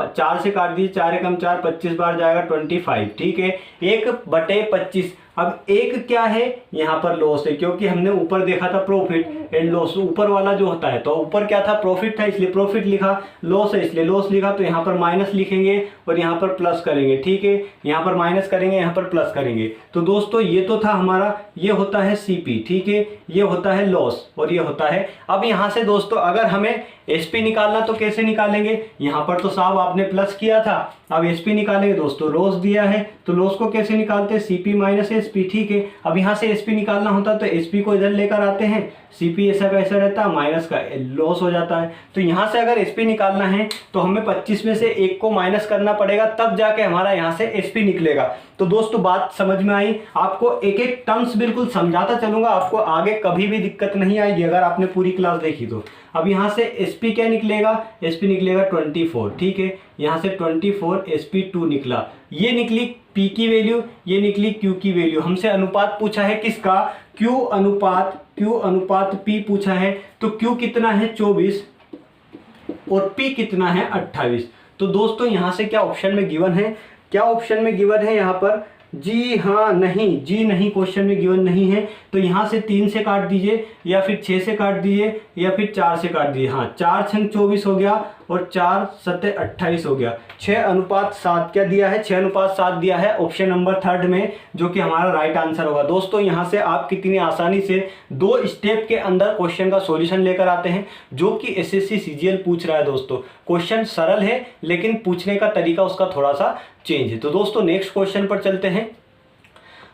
4 से काट दीजिए, 4 एकम 4, 25 बार जाएगा 25, ठीक है। 1/25। अब एक क्या है यहाँ पर लॉस है, क्योंकि हमने ऊपर देखा था प्रॉफिट एंड लॉस, ऊपर वाला जो होता है, तो ऊपर क्या था प्रॉफिट था इसलिए प्रॉफिट लिखा, लॉस है इसलिए लॉस लिखा। तो यहाँ पर माइनस लिखेंगे और यहाँ पर प्लस करेंगे, ठीक है। यहाँ पर माइनस करेंगे, यहाँ पर प्लस करेंगे। तो दोस्तों ये तो था हमारा, ये होता है सीपी, ठीक है, ये होता है लॉस और ये होता है। अब यहाँ से दोस्तों अगर हमें एसपी निकालना तो कैसे निकालेंगे, यहाँ पर तो साहब आपने प्लस किया था, अब एसपी निकालेंगे दोस्तों, लॉस दिया है तो लॉस को कैसे निकालते हैं, सीपी माइनस एसपी, ठीक है। अब यहाँ से एसपी निकालना होता तो एसपी को इधर लेकर आते हैं, सीपी ऐसा कैसा रहता है माइनस का लॉस हो जाता है। तो यहाँ से अगर एसपी निकालना है तो हमें 25 में से 1 को माइनस करना पड़ेगा, तब जाके हमारा यहाँ से एसपी निकलेगा। तो दोस्तों बात समझ में आई, आपको एक एक टर्म्स बिल्कुल समझाता चलूंगा, आपको आगे कभी भी दिक्कत नहीं आएगी अगर आपने पूरी क्लास देखी तो। अब यहाँ से एसपी क्या निकलेगा, एसपी निकलेगा 24, ठीक है। यहाँ से 24 sp2 निकला, ये निकली p की वैल्यू, ये निकली q की वैल्यू। हमसे अनुपात पूछा है किसका, q अनुपात p पूछा है। तो q कितना है 24 और p कितना है 28। तो दोस्तों यहाँ से क्या ऑप्शन में गिवन है, क्या ऑप्शन में गिवन है यहाँ पर, जी हाँ नहीं, जी नहीं क्वेश्चन में गिवन नहीं है। तो यहाँ से 3 से काट दीजिए या फिर 6 से काट दीजिए या फिर 4 से काट दीजिए। हाँ, 4 छंग 24 हो गया और 4 सत्ते 28 हो गया। 6:7 क्या दिया है, 6:7 दिया है ऑप्शन नंबर 3 में, जो कि हमारा राइट आंसर होगा। दोस्तों यहाँ से आप कितनी आसानी से 2 स्टेप के अंदर क्वेश्चन का सॉल्यूशन लेकर आते हैं, जो कि एसएससी सीजीएल पूछ रहा है। दोस्तों क्वेश्चन सरल है लेकिन पूछने का तरीका उसका थोड़ा सा चेंज है। तो दोस्तों नेक्स्ट क्वेश्चन पर चलते हैं।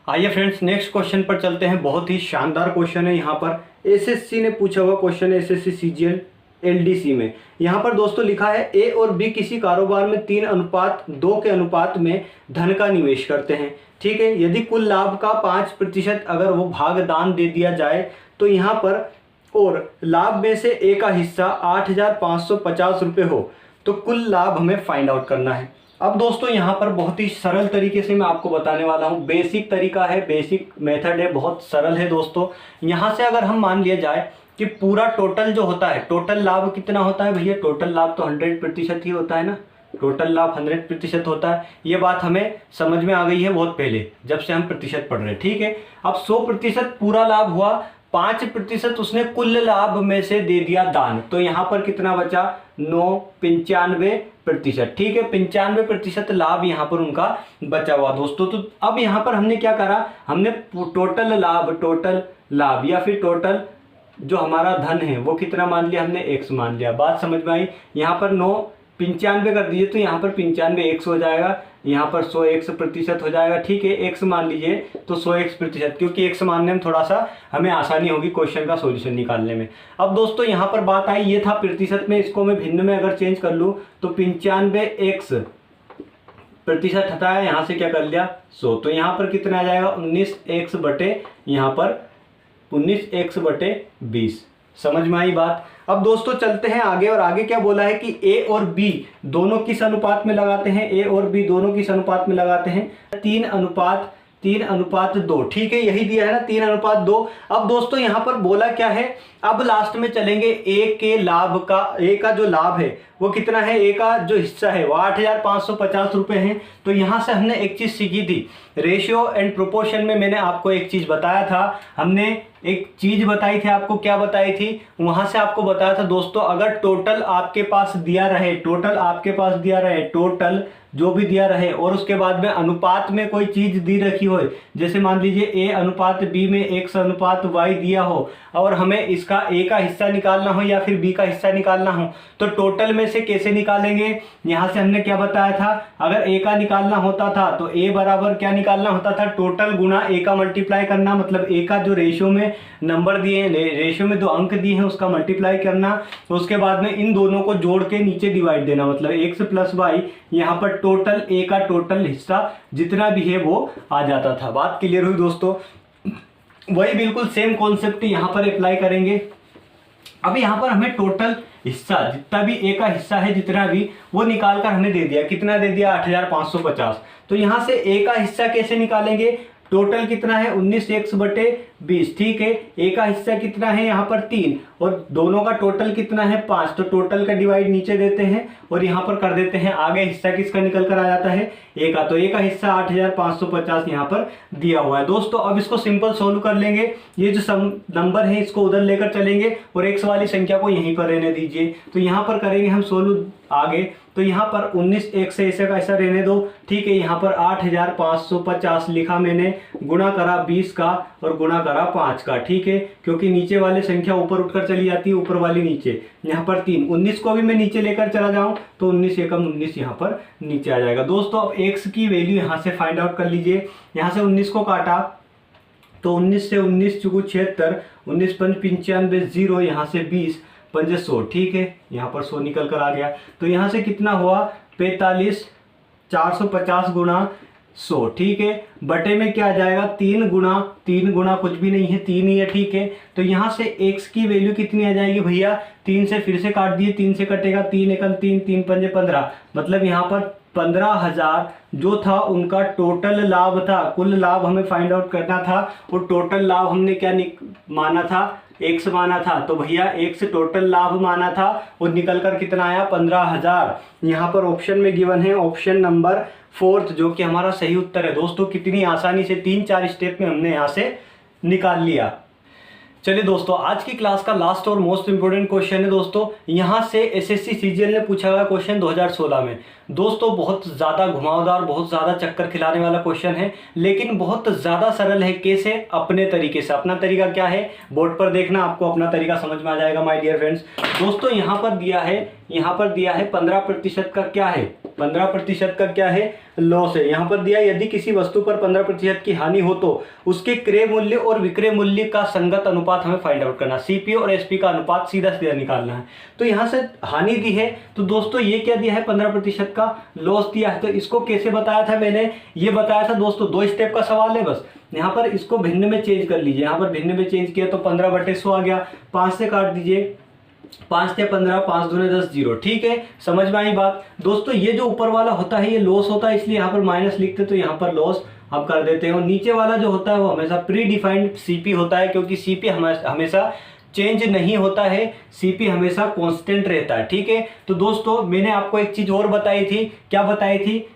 आइए फ्रेंड्स नेक्स्ट क्वेश्चन पर चलते हैं। बहुत ही शानदार क्वेश्चन है, यहाँ पर एसएससी ने पूछा हुआ क्वेश्चन है, एसएससी सीजीएल एलडीसी में। यहाँ पर दोस्तों लिखा है ए और बी किसी कारोबार में 3:2 के अनुपात में धन का निवेश करते हैं। ठीक है, यदि कुल लाभ का 5% अगर वो भागदान दे दिया जाए तो यहाँ पर, और लाभ में से ए का हिस्सा 8,550 रुपये हो, तो कुल लाभ हमें फाइंड आउट करना है। अब दोस्तों यहाँ पर बहुत ही सरल तरीके से मैं आपको बताने वाला हूँ। बेसिक तरीका है, बेसिक मेथड है, बहुत सरल है दोस्तों। यहाँ से अगर हम मान लिया जाए कि पूरा टोटल जो होता है, टोटल लाभ कितना होता है भैया, टोटल लाभ तो 100% ही होता है ना, टोटल लाभ 100% होता है। ये बात हमें समझ में आ गई है बहुत पहले, जब से हम प्रतिशत पढ़ रहे हैं। ठीक है, अब 100% पूरा लाभ हुआ, 5% उसने कुल लाभ में से दे दिया दान, तो यहाँ पर कितना बचा, 95%। ठीक है, 95% लाभ यहाँ पर उनका बचा हुआ दोस्तों। तो अब यहाँ पर हमने क्या करा, हमने टोटल लाभ या फिर टोटल जो हमारा धन है वो कितना मान लिया, हमने x मान लिया। बात समझ में आई। यहाँ पर 95 कर दीजिए तो यहाँ पर 95 x हो जाएगा, यहाँ पर 100x% हो जाएगा। ठीक है, x मान लीजिए तो 100x%, क्योंकि x मानने में थोड़ा सा हमें आसानी होगी क्वेश्चन का सॉल्यूशन निकालने में। अब दोस्तों यहाँ पर बात आई, ये था प्रतिशत में, इसको मैं भिन्न में अगर चेंज कर लूँ तो 95x% हटाया, यहाँ से क्या कर लिया 100, तो यहाँ पर कितना आ जाएगा 19x बटे, यहाँ पर 19x/20। समझ में आई बात। अब दोस्तों चलते हैं आगे, और आगे क्या बोला है कि ए और बी दोनों किस अनुपात में लगाते हैं, ए और बी दोनों किस अनुपात में लगाते हैं, 3:2। ठीक है, यही दिया है ना, 3:2। अब दोस्तों यहाँ पर बोला क्या है, अब लास्ट में चलेंगे ए के लाभ का, ए का जो लाभ है वो कितना है, ए का जो हिस्सा है वो 8,550 रुपये है। तो यहाँ से हमने एक चीज़ सीखी थी, रेशियो एंड प्रोपोर्शन में मैंने आपको एक चीज़ बताया था, हमने एक चीज़ बताई थी आपको, क्या बताई थी, वहाँ से आपको बताया था दोस्तों, अगर टोटल आपके पास दिया रहे, टोटल जो भी दिया रहे, और उसके बाद में अनुपात में कोई चीज़ दी रखी हो, जैसे मान लीजिए ए अनुपात बी में x/y दिया हो, और हमें इसका ए का हिस्सा निकालना हो या फिर बी का हिस्सा निकालना हो, तो टोटल में से कैसे निकालेंगे। यहाँ से हमने क्या बताया था, अगर ए का निकालना होता था तो ए बराबर क्या निकालना होता था, टोटल गुना ए का मल्टीप्लाई करना, मतलब ए का जो रेशियो में नंबर दिए हैं, रेशियो में 2 अंक दिए हैं उसका मल्टीप्लाई करना, तो उसके बाद में इन दोनों को जोड़ के नीचे डिवाइड देना, मतलब x + y, यहाँ पर टोटल ए का टोटल हिस्सा जितना भी है वो आ जाता था। बात क्लियर हुई दोस्तों। वही बिल्कुल सेम कॉन्सेप्ट यहाँ पर अप्लाई करेंगे। अब यहाँ पर हमें टोटल हिस्सा, जितना भी ए का हिस्सा है जितना भी, वो निकाल कर हमें दे दिया, कितना दे दिया 8,550। तो यहाँ से ए का हिस्सा कैसे निकालेंगे, टोटल कितना है 19x/20। ठीक है, ए का हिस्सा कितना है यहाँ पर 3, और दोनों का टोटल कितना है 5, तो टोटल का डिवाइड नीचे देते हैं और यहाँ पर कर देते हैं आगे, हिस्सा किसका निकल कर आ जाता है ए का, तो ए का हिस्सा 8,550 यहाँ पर दिया हुआ है दोस्तों। अब इसको सिंपल सोल्व कर लेंगे, ये जो नंबर है इसको उधर लेकर चलेंगे और एक्स वाली संख्या को यहीं पर रहने दीजिए, तो यहाँ पर करेंगे हम सोल्व आगे, तो यहाँ पर 19x ऐसे का ऐसा रहने दो। ठीक है, यहाँ पर 8,550 लिखा मैंने, गुणा करा 20 का और गुणा करा 5 का। ठीक है, क्योंकि नीचे वाली संख्या ऊपर उठकर चली जाती है, ऊपर वाली नीचे, यहाँ पर 3, 19 को भी मैं नीचे लेकर चला जाऊँ तो 19 एकम 19 यहाँ पर नीचे आ जाएगा दोस्तों। अब x की वैल्यू यहाँ से फाइंड आउट कर लीजिए, यहाँ से 19 को काटा तो 19 से 19 चुकू 76, 19 पंच 95, 0, यहाँ से 20 पंजे 100। ठीक है, यहाँ पर 100 निकल कर आ गया, तो यहाँ से कितना हुआ 45, 450 गुणा 100। ठीक है, बटे में क्या आ जाएगा 3 गुणा कुछ भी नहीं है, 3 ही है। ठीक है, तो यहाँ से x की वैल्यू कितनी आ जाएगी भैया, 3 से फिर से काट दिए, 3 से कटेगा 3 एकम 3, 3 पंजे 15, मतलब यहाँ पर 15,000 जो था उनका टोटल लाभ था। कुल लाभ हमें फाइंड आउट करना था और टोटल लाभ हमने क्या माना था, x माना था, तो भैया x टोटल लाभ माना था और निकल कर कितना आया 15,000। यहाँ पर ऑप्शन में गिवन है ऑप्शन नंबर 4, जो कि हमारा सही उत्तर है दोस्तों। कितनी आसानी से 3-4 स्टेप में हमने यहाँ से निकाल लिया। चलिए दोस्तों, आज की क्लास का लास्ट और मोस्ट इंपोर्टेंट क्वेश्चन है दोस्तों, यहाँ से एसएससी सीजीएल ने पूछा हुआ क्वेश्चन 2016 में। दोस्तों बहुत ज़्यादा घुमावदार, बहुत ज़्यादा चक्कर खिलाने वाला क्वेश्चन है, लेकिन बहुत ज़्यादा सरल है। कैसे? अपने तरीके से। अपना तरीका क्या है? बोर्ड पर देखना, आपको अपना तरीका समझ में आ जाएगा माय डियर फ्रेंड्स। दोस्तों यहाँ पर दिया है 15% का क्या है, 15% का क्या है, लॉस है। यहाँ पर दिया यदि किसी वस्तु पर 15% की हानि हो तो उसके क्रय मूल्य और विक्रय मूल्य का संगत अनुपात हमें फाइंड आउट करना। सीपी और एसपी का अनुपात सीधा सीधा निकालना है। तो यहाँ से हानि दी है, तो दोस्तों ये क्या दिया है, 15% का लॉस दिया है। तो इसको कैसे बताया था मैंने, ये बताया था दोस्तों, 2 स्टेप का सवाल है बस। यहाँ पर इसको भिन्न में चेंज कर लीजिए। यहाँ पर भिन्न में चेंज किया तो 15/100 आ गया, 5 से काट दीजिए, 5 से 15, 5 दूने 10, 0। ठीक है, समझ में आई बात। दोस्तों ये जो ऊपर वाला होता है ये लॉस होता है, इसलिए यहाँ पर माइनस लिखते, तो यहाँ पर लॉस हम कर देते हैं। और नीचे वाला जो होता है वो हमेशा प्री डिफाइंड सीपी होता है, क्योंकि सीपी हमेशा चेंज नहीं होता है, सीपी हमेशा कांस्टेंट रहता है। ठीक है, तो दोस्तों मैंने आपको एक चीज और बताई थी। क्या बताई थी?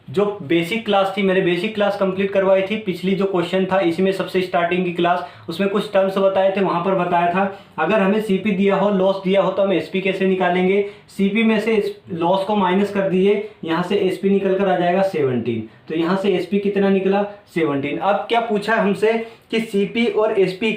जो बेसिक क्लास थी, मैंने बेसिक क्लास कंप्लीट करवाई थी। पिछली जो क्वेश्चन था इसी में सबसे स्टार्टिंग की क्लास, उसमें कुछ टर्म्स बताए थे। वहां पर बताया था अगर हमें सीपी दिया हो, लॉस दिया हो, तो हम एसपी कैसे निकालेंगे। सीपी में से लॉस को माइनस कर दीजिए, यहाँ से एसपी निकल कर आ जाएगा 17। तो यहाँ से एसपी कितना निकला, 17। अब क्या पूछा हमसे कि सीपी और एसपी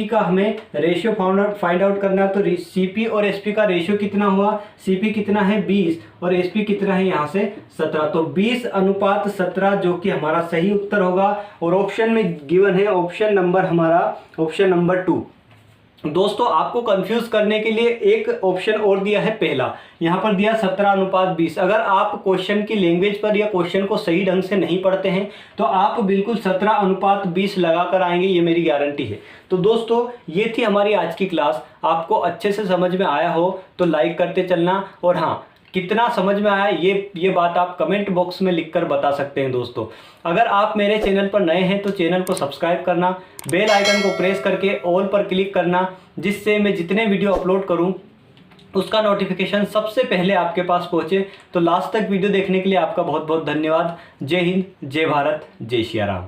का हमें रेशियो फाइंड आउट करना। तो सीपी और एसपी का रेशियो कितना हुआ, सीपी कितना है 20 और एसपी कितना है यहाँ से 17। तो 20:17 जो कि हमारा सही उत्तर होगा। और ऑप्शन में गिवन है ऑप्शन नंबर 2। दोस्तों आपको कंफ्यूज करने के लिए एक ऑप्शन और दिया है, पहला यहाँ पर दिया 17:20। अगर आप क्वेश्चन की लैंग्वेज पर या क्वेश्चन को सही ढंग से नहीं पढ़ते हैं तो आप बिल्कुल 17:20 लगा कर आएंगे, ये मेरी गारंटी है। तो दोस्तों ये थी हमारी आज की क्लास। आपको अच्छे से समझ में आया हो तो लाइक करते चलना, और हाँ कितना समझ में आया ये बात आप कमेंट बॉक्स में लिखकर बता सकते हैं। दोस्तों अगर आप मेरे चैनल पर नए हैं तो चैनल को सब्सक्राइब करना, बेल आइकन को प्रेस करके ऑल पर क्लिक करना, जिससे मैं जितने वीडियो अपलोड करूं उसका नोटिफिकेशन सबसे पहले आपके पास पहुंचे। तो लास्ट तक वीडियो देखने के लिए आपका बहुत बहुत धन्यवाद। जय हिंद, जय भारत, जय श्री राम।